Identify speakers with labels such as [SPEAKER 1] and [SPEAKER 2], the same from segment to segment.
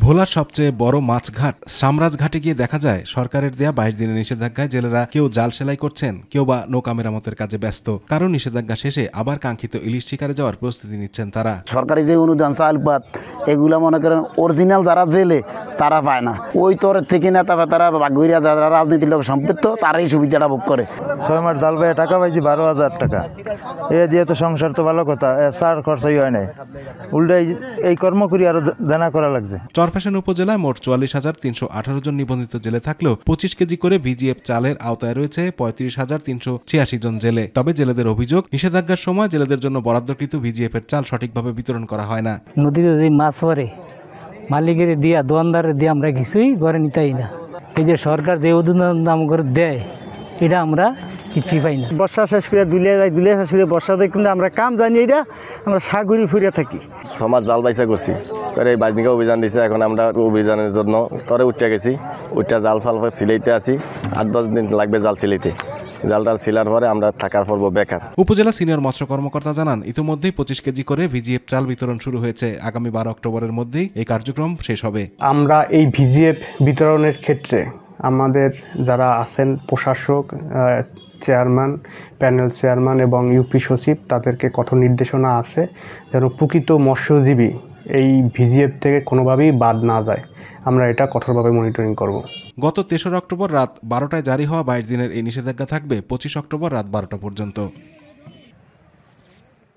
[SPEAKER 1] ভোলার সবচেয়ে বড় মাছঘাট সামরাজঘাটে গিয়ে দেখা যায় সরকারের দেয়া 22 দিনের নিষেধাজ্ঞায় জেলেরা কেউ জাল সেলাই করছেন, কেউ বা নৌকা মেরামতের কাজে ব্যস্ত। কারণ নিষেধাজ্ঞা শেষে আবার কাঙ্ক্ষিত ইলিশ শিকারে যাওয়ার প্রস্তুতি নিচ্ছেন তারা।
[SPEAKER 2] সরকারি যে অনুদান চালপাত এগুলো মনে করেন অরিজিনাল যারা জেলে তারা পায় না, ওই তরের থেকে না তারা বাগুইরা যারা রাজনীতির লোক সম্পৃক্ত তারাই সুবিধাটা ভোগ করে।
[SPEAKER 3] 6 মাস জাল বাইয়ে টাকা পাইছি 12,000 টাকা, এ দিয়ে তো সংসার তো ভালো কথা, সার খরচাই হয় নাই, উল্টাই এই কর্ম করি আরো দেনা করা লাগছে।
[SPEAKER 1] চরফ্যাশন উপজেলায় মোট 44,318 জন নিবন্ধিত জেলে থাকলেও 25 কেজি করে ভিজিএফ চালের আওতায় রয়েছে 35,386 জন জেলে। তবে জেলেদের অভিযোগ, নিষেধাজ্ঞার সময় জেলেদের জন্য বরাদ্দকৃত ভিজিএফ এর চাল সঠিকভাবে বিতরণ করা হয় না।
[SPEAKER 4] নদীতে যে মাছ পরে মালিকের দিয়া দোয়ানদারের দিয়ে আমরা কিছুই ঘরে নিতেই না। এই যে সরকার যে অনুদান দাম করে দেয় এটা আমরা কিছুই পাই না।
[SPEAKER 3] বর্ষা শেষ করে দুলিয়া শেষ করে বর্ষা দেখ, কিন্তু আমরা কাম জানি এটা আমরা সাগরি ফুরিয়ে থাকি।
[SPEAKER 5] 6 মাস জাল বাইসা করছি, এই বাজনিকা অভিযান দিছে, এখন আমরা অভিযানের জন্য তরে উঠে গেছি, উঠে জাল ফাল সিলাইতে আছি, 8-10 দিন লাগবে জাল সিলাইতে। জালটাল সিলার পরে আমরা থাকার পর্ব বেকার।
[SPEAKER 1] উপজেলা সিনিয়র মৎস্য কর্মকর্তা জানান, ইতিমধ্যেই 25 কেজি করে ভিজিএফ চাল বিতরণ শুরু হয়েছে। আগামী 12 অক্টোবরের মধ্যেই এই কার্যক্রম শেষ হবে।
[SPEAKER 6] আমরা এই ভিজিএফ বিতরণের ক্ষেত্রে আমাদের যারা আছেন প্রশাসক, চেয়ারম্যান, প্যানেল চেয়ারম্যান এবং ইউপি সচিব, তাদেরকে কঠোর নির্দেশনা আছে যেন প্রকৃত মৎস্যজীবী এই ভিজিএফ থেকে কোনোভাবেই বাদ না যায়। আমরা এটা কঠোরভাবে মনিটরিং করব।
[SPEAKER 1] গত 3 অক্টোবর রাত 12টায় জারি হওয়া 22 দিনের এই নিষেধাজ্ঞা থাকবে 25 অক্টোবর রাত 12টা পর্যন্ত।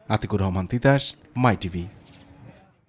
[SPEAKER 1] আতিকুর রহমান তিতাস, মাই টিভি।